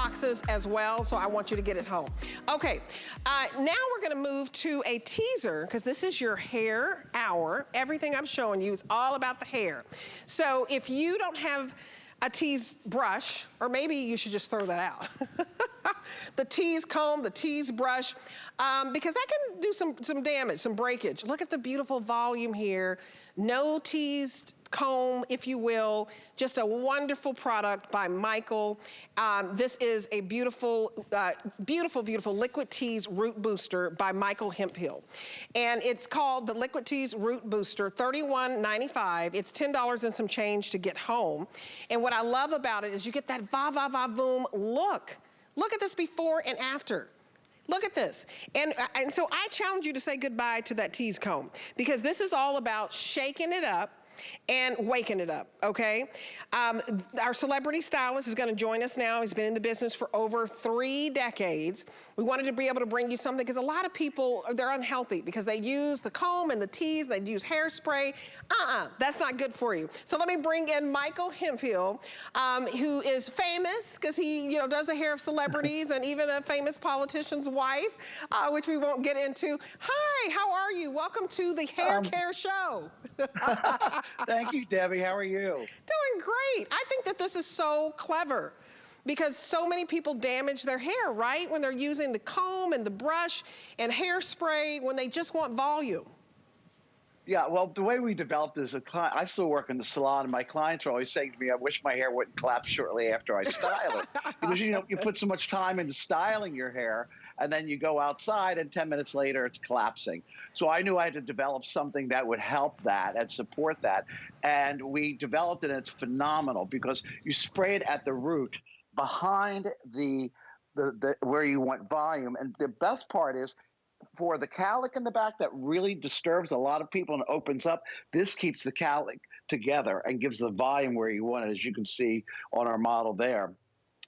boxes as well, so I want you to get it home. Okay, now we're gonna move to a teaser, because this is your hair hour. Everything I'm showing you is all about the hair. So if you don't have a Tease brush, or maybe you should just throw that out. The Tease comb, the Tease brush, because that can do some damage, some breakage. Look at the beautiful volume here. No teased comb, if you will. Just a wonderful product by Michael. This is a beautiful, beautiful Liquid Tease Root Booster by Michael Hemphill. And it's called the Liquid Tease Root Booster, $31.95. It's $10 and some change to get home. And what I love about it is you get that va-va-va-voom look. Look at this before and after. Look at this. And so I challenge you to say goodbye to that Tease comb, because this is all about shaking it up and waking it up, okay? Our celebrity stylist is gonna join us now. He's been in the business for over 3 decades. We wanted to be able to bring you something, because a lot of people, they're unhealthy because they use the comb and the tease, they use hairspray. That's not good for you. So let me bring in Michael Hemphill, who is famous because he, does the hair of celebrities and even a famous politician's wife, which we won't get into. Hi, how are you? Welcome to the Hair Care Show. Thank you, Debbie. How are you? Doing great. I think that this is so clever, because so many people damage their hair, right? When they're using the comb and the brush and hairspray when they just want volume. Yeah, well, the way we developed is I still work in the salon, and my clients are always saying to me, I wish my hair wouldn't collapse shortly after I style it. Because, you put so much time into styling your hair, and then you go outside, and 10 minutes later, it's collapsing. So I knew I had to develop something that would help that and support that. And we developed it, and it's phenomenal, because you spray it at the root behind the where you want volume. And the best part is, for the cowlick in the back that really disturbs a lot of people and opens up, this keeps the cowlick together and gives the volume where you want it, as you can see on our model there.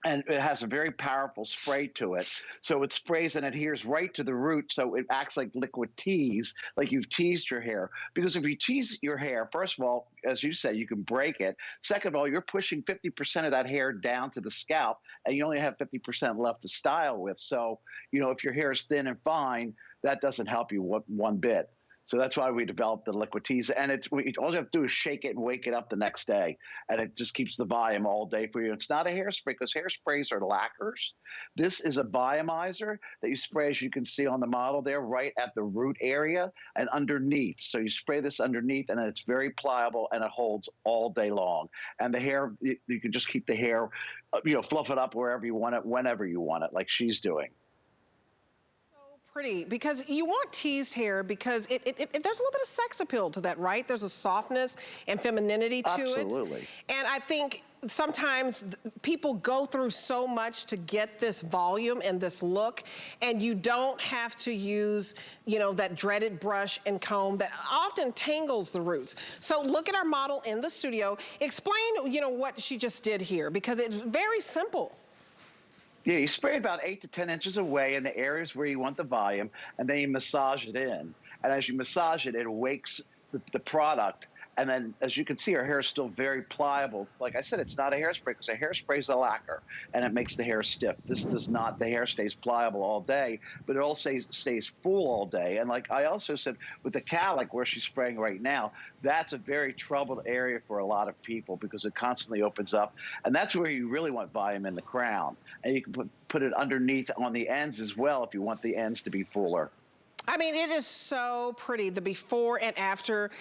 And it has a very powerful spray to it. So it sprays and adheres right to the root, so it acts like liquid tease, like you've teased your hair. Because if you tease your hair, first of all, as you say, you can break it. Second of all, you're pushing 50% of that hair down to the scalp, and you only have 50% left to style with. So, if your hair is thin and fine, that doesn't help you one bit. So that's why we developed the Liquid Tease. And all you have to do is shake it and wake it up the next day. And it just keeps the volume all day for you. It's not a hairspray, because hairsprays are lacquers. This is a volumizer that you spray, as you can see on the model there, right at the root area and underneath. So you spray this underneath, and it's very pliable, and it holds all day long. And the hair, you can just keep the hair, fluff it up wherever you want it, whenever you want it, like she's doing. Pretty, because you want teased hair, because there's a little bit of sex appeal to that, right? There's a softness and femininity to it. Absolutely. And I think sometimes people go through so much to get this volume and this look, and you don't have to use, that dreaded brush and comb that often tangles the roots. So look at our model in the studio. Explain, what she just did here, because it's very simple. Yeah, you spray about 8 to 10 inches away in the areas where you want the volume, and then you massage it in. And as you massage it, it wakes the product. And then, as you can see, our hair is still very pliable. Like I said, it's not a hairspray, because a hairspray is a lacquer, and it makes the hair stiff. This does not. The hair stays pliable all day, but it also stays full all day. And like I also said, with the cowlick, where she's spraying right now, that's a very troubled area for a lot of people, because it constantly opens up. And that's where you really want volume in the crown. And you can put it underneath on the ends as well if you want the ends to be fuller. I mean, it is so pretty, the before and after.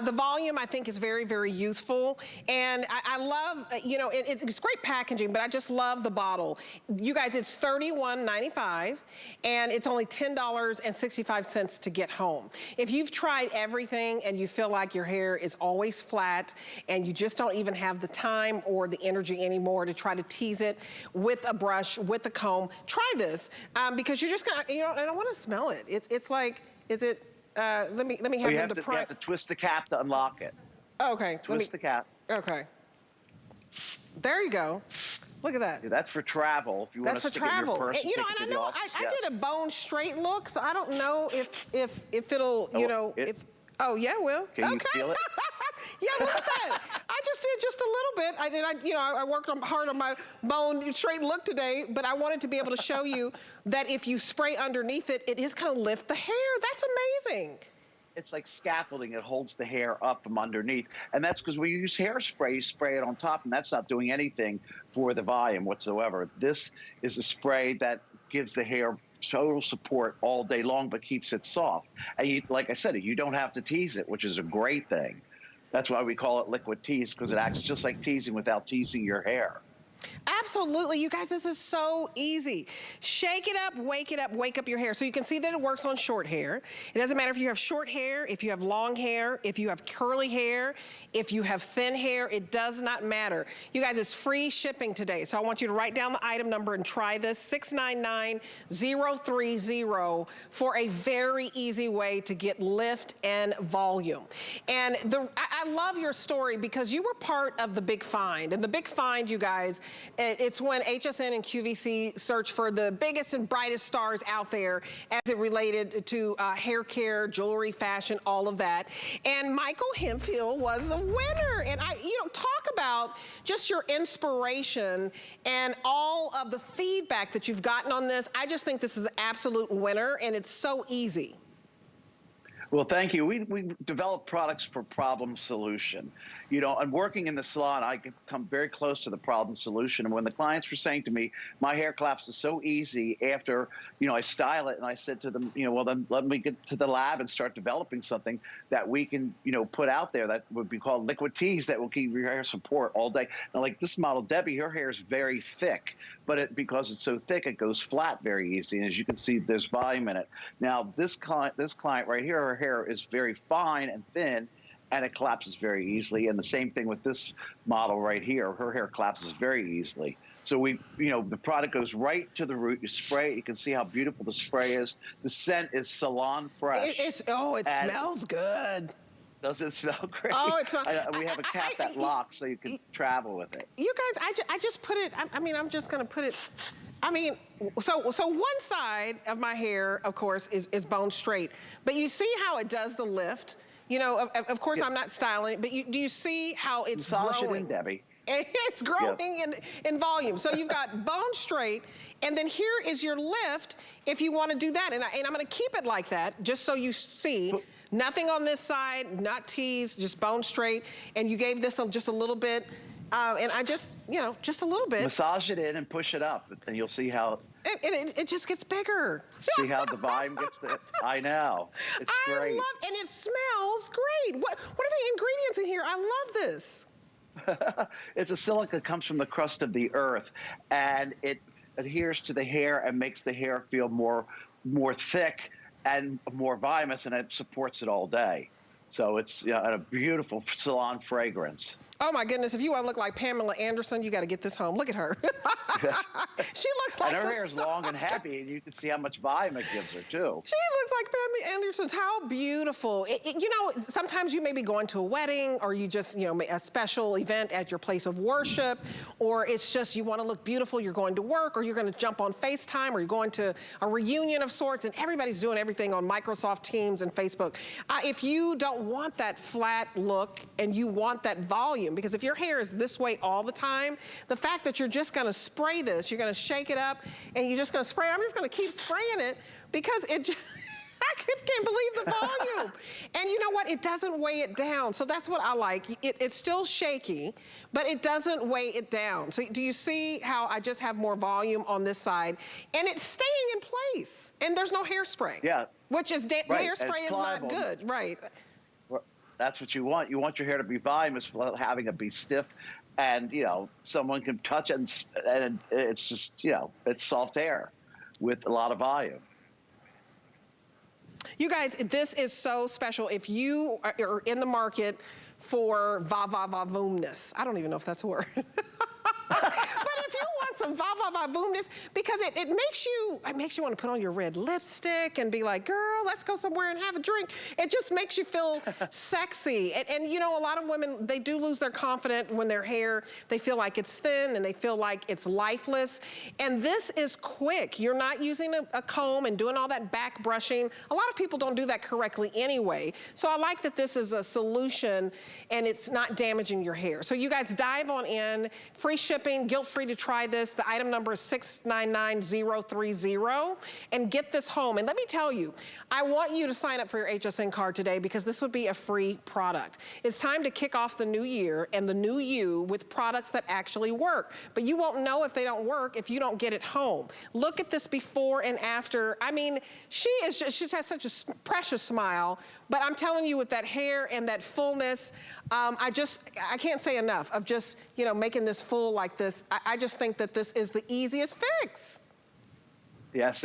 The volume, I think, is very, very youthful. And I love, it's great packaging, but I just love the bottle. You guys, it's $31.95, and it's only $10.65 to get home. If you've tried everything and you feel like your hair is always flat, and you just don't even have the time or the energy anymore to try to tease it with a brush, with a comb, try this, because you're just gonna, and I wanna smell it. It's like, is it, let me have them to pry. You have to twist the cap to unlock it. Okay. Twist the cap. Okay. There you go. Look at that. Yeah, that's for travel. If you want to stick it in your purse, and, and I know I did a bone straight look, so I don't know if it'll, oh yeah, it will. Can you feel it? Yeah, look at that. I just did it just a little bit. I worked hard on my bone straight look today, but I wanted to be able to show you that if you spray underneath it, it is going to lift the hair. That's amazing. It's like scaffolding. It holds the hair up from underneath. And that's because when you use hairspray, you spray it on top, and that's not doing anything for the volume whatsoever. This is a spray that gives the hair total support all day long, but keeps it soft. And like I said, you don't have to tease it, which is a great thing. That's why we call it liquid tease, because it acts just like teasing without teasing your hair. Absolutely, you guys, this is so easy. Shake it up, wake up your hair. So you can see that it works on short hair. It doesn't matter if you have short hair, if you have long hair, if you have curly hair, if you have thin hair, it does not matter. You guys, it's free shipping today. So I want you to write down the item number and try this, 699030 for a very easy way to get lift and volume. And I love your story because you were part of the big find. And the big find, you guys, it's when HSN and QVC search for the biggest and brightest stars out there as it related to hair care, jewelry, fashion, all of that. And Michael Hemphill was a winner. And talk about just your inspiration and all of the feedback that you've gotten on this. I just think this is an absolute winner, and it's so easy. Well, thank you. We develop products for problem solution. And working in the salon, I come very close to the problem solution. And when the clients were saying to me, my hair collapse is so easy after, I style it, and I said to them, well, then let me get to the lab and start developing something that we can, put out there that would be called liquid tease that will keep your hair support all day. Now, like this model, Debbie, her hair is very thick, but because it's so thick, it goes flat very easy. And as you can see, there's volume in it. Now, this client right here, her hair is very fine and thin, and it collapses very easily. And the same thing with this model right here. Her hair collapses very easily. So the product goes right to the root. You spray it. You can see how beautiful the spray is. The scent is salon fresh. It smells good. Does it smell great? Oh, it smells. We have a cap that locks so you can travel with it. You guys, I just put it. I'm just gonna put it. So one side of my hair, of course, is bone straight. But you see how it does the lift. Of course, I'm not styling it, but do you see how it's Massage growing? it in, Debbie. It's growing in volume. So you've got bone straight, and then here is your lift if you want to do that. And I'm going to keep it like that, just so you see. Nothing on this side, not tease, just bone straight. And you gave this just a little bit. And I just, just a little bit. Massage it in and push it up, and you'll see how... It just gets bigger. See how the volume gets there? I know. It's great. And it smells great. What are the ingredients in here? I love this. It's a silica that comes from the crust of the earth, and it adheres to the hair and makes the hair feel more thick and more voluminous, and it supports it all day. So it's a beautiful salon fragrance. Oh my goodness, if you want to look like Pamela Anderson, you got to get this home. Look at her. She looks like and her hair is long and heavy, and you can see how much volume it gives her, too. She looks like Pamela Anderson. How beautiful. Sometimes you may be going to a wedding, or you just, a special event at your place of worship, or it's just you want to look beautiful, you're going to work, or you're going to jump on FaceTime, or you're going to a reunion of sorts, and everybody's doing everything on Microsoft Teams and Facebook. If you don't want that flat look and you want that volume, because if your hair is this way all the time, the fact that you're just gonna spray this, you're gonna shake it up, and you're just gonna spray it, I'm just gonna keep spraying it, because I just can't believe the volume. And you know what? It doesn't weigh it down. So that's what I like. It's still shaky, but it doesn't weigh it down. So do you see how I just have more volume on this side? And it's staying in place. And there's no hairspray. Yeah. Which is, hairspray is not good. Right. That's what you want. You want your hair to be voluminous without having it be stiff. And, someone can touch it, and it's just, it's soft hair with a lot of volume. You guys, this is so special. If you are in the market for va-va-va-voomness, I don't even know if that's a word. But if you want some va va va voomness, because it makes you want to put on your red lipstick and be like, girl, let's go somewhere and have a drink. It just makes you feel sexy. And you know, a lot of women, they do lose their confidence when their hair, they feel like it's thin and they feel like it's lifeless. And this is quick. You're not using a comb and doing all that back brushing. A lot of people don't do that correctly anyway. So I like that this is a solution and it's not damaging your hair. So you guys dive on in. Free shipping, guilt-free to try this. The item number is 699030, and get this home. And let me tell you, I want you to sign up for your HSN card today, because this would be a free product. It's time to kick off the new year and the new you with products that actually work. But you won't know if they don't work if you don't get it home. Look at this before and after. I mean, she has such a precious smile, but I'm telling you, with that hair and that fullness, I can't say enough of just, you know, making this full like this. I just think that this is the easiest fix. Yes,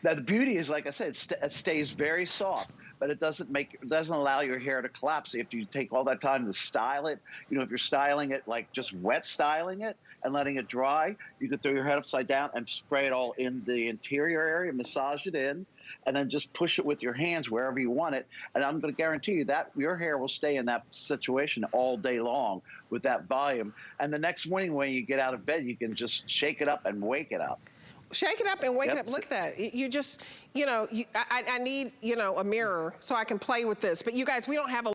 now the beauty is, like I said, it stays very soft, but it doesn't allow your hair to collapse if you take all that time to style it. You know, if you're styling it, like just wet styling it and letting it dry, you can throw your head upside down and spray it all in the interior area, massage it in, and then just push it with your hands wherever you want it. And I'm going to guarantee you that your hair will stay in that situation all day long with that volume. And the next morning when you get out of bed, you can just shake it up and wake it up. Shake it up and wake it up. Look at that. You just, you know, I need, you know, a mirror so I can play with this. But you guys, we don't have a